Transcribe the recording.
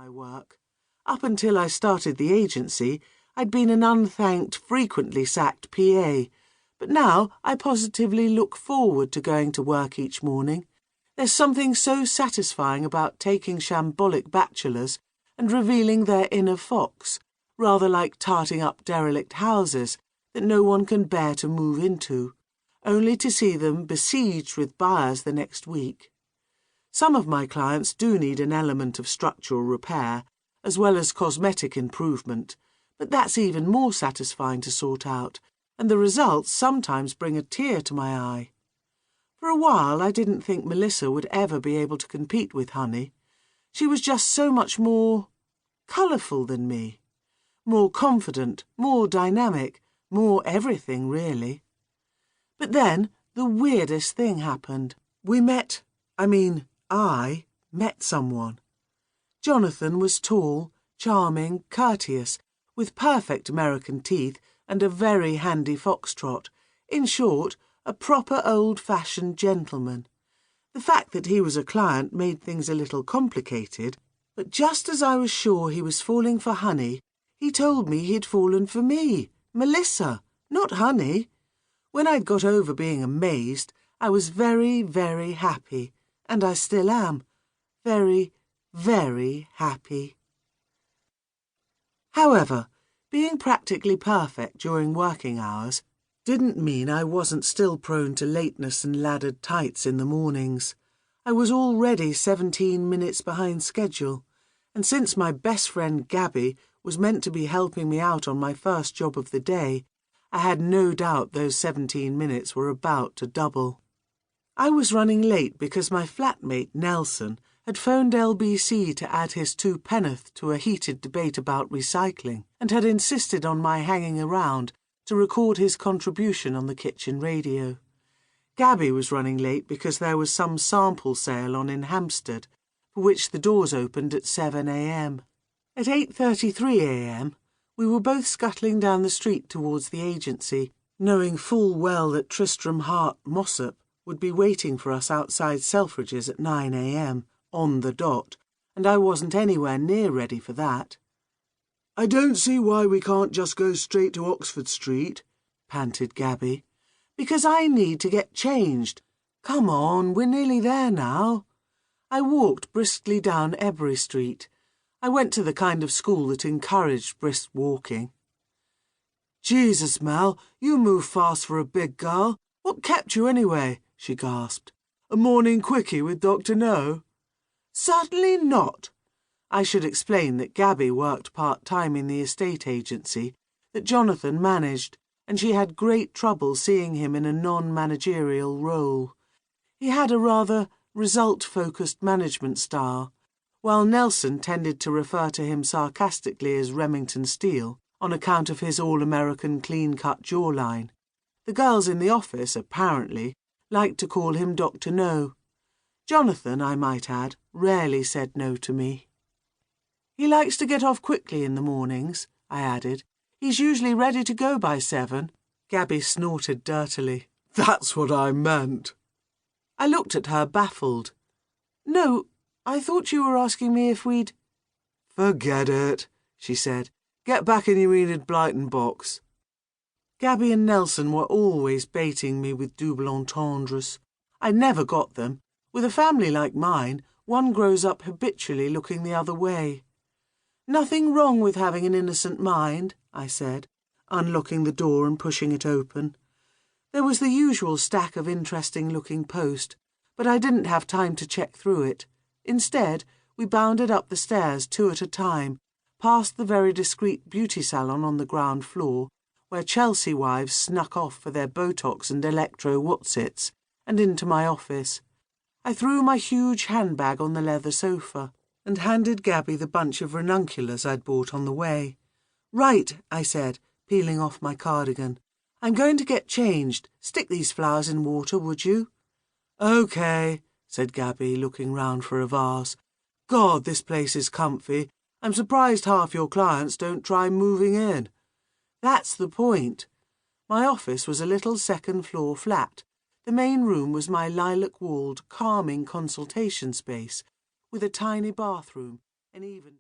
my work. Up until I started the agency, I'd been an unthanked, frequently sacked PA, but now I positively look forward to going to work each morning. There's something so satisfying about taking shambolic bachelors and revealing their inner fox, rather like tarting up derelict houses that no one can bear to move into, only to see them besieged with buyers the next week. Some of my clients do need an element of structural repair, as well as cosmetic improvement, but that's even more satisfying to sort out, and the results sometimes bring a tear to my eye. For a while I didn't think Melissa would ever be able to compete with Honey. She was just so much more colourful than me. More confident, more dynamic, more everything, really. But then the weirdest thing happened. I met someone. Jonathan was tall, charming, courteous, with perfect American teeth and a very handy foxtrot. In short, a proper old-fashioned gentleman. The fact that he was a client made things a little complicated, but just as I was sure he was falling for Honey, he told me he'd fallen for me, Melissa, not Honey. When I'd got over being amazed, I was very, very happy, and I still am. Very, very happy. However, being practically perfect during working hours didn't mean I wasn't still prone to lateness and laddered tights in the mornings. I was already 17 minutes behind schedule, and since my best friend Gabby was meant to be helping me out on my first job of the day, I had no doubt those 17 minutes were about to double. I was running late because my flatmate Nelson had phoned LBC to add his 2 penn'orth to a heated debate about recycling, and had insisted on my hanging around to record his contribution on the kitchen radio. Gabby was running late because there was some sample sale on in Hampstead, for which the doors opened at 7 a.m. At 8:33 a.m, we were both scuttling down the street towards the agency, knowing full well that Tristram Hart Mossop would be waiting for us outside Selfridge's at 9 a.m, on the dot, and I wasn't anywhere near ready for that. "I don't see why we can't just go straight to Oxford Street," panted Gabby. "Because I need to get changed. Come on, we're nearly there now." I walked briskly down Ebury Street. I went to the kind of school that encouraged brisk walking. "Jesus, Mel, you move fast for a big girl. What kept you anyway?" she gasped. "A morning quickie with Dr. No?" "Certainly not." I should explain that Gabby worked part-time in the estate agency, that Jonathan managed, and she had great trouble seeing him in a non-managerial role. He had a rather result-focused management style, while Nelson tended to refer to him sarcastically as Remington Steele on account of his all-American clean-cut jawline. The girls in the office, apparently, liked to call him Dr. No. Jonathan, I might add, rarely said no to me. "He likes to get off quickly in the mornings," I added. "He's usually ready to go by 7. Gabby snorted dirtily. "That's what I meant." I looked at her, baffled. "No, I thought you were asking me if we'd—" "Forget it," she said. "Get back in your Enid Blyton box." Gabby and Nelson were always baiting me with double entendres. I never got them. With a family like mine, one grows up habitually looking the other way. "Nothing wrong with having an innocent mind," I said, unlocking the door and pushing it open. There was the usual stack of interesting-looking post, but I didn't have time to check through it. Instead, we bounded up the stairs 2 at a time, past the very discreet beauty salon on the ground floor, where Chelsea wives snuck off for their Botox and electro-whatsits, and into my office. I threw my huge handbag on the leather sofa and handed Gabby the bunch of ranunculus I'd bought on the way. "Right," I said, peeling off my cardigan. "I'm going to get changed. Stick these flowers in water, would you?" "OK," said Gabby, looking round for a vase. "God, this place is comfy. I'm surprised half your clients don't try moving in." That's the point. My office was a little second-floor flat. The main room was my lilac-walled, calming consultation space, with a tiny bathroom and even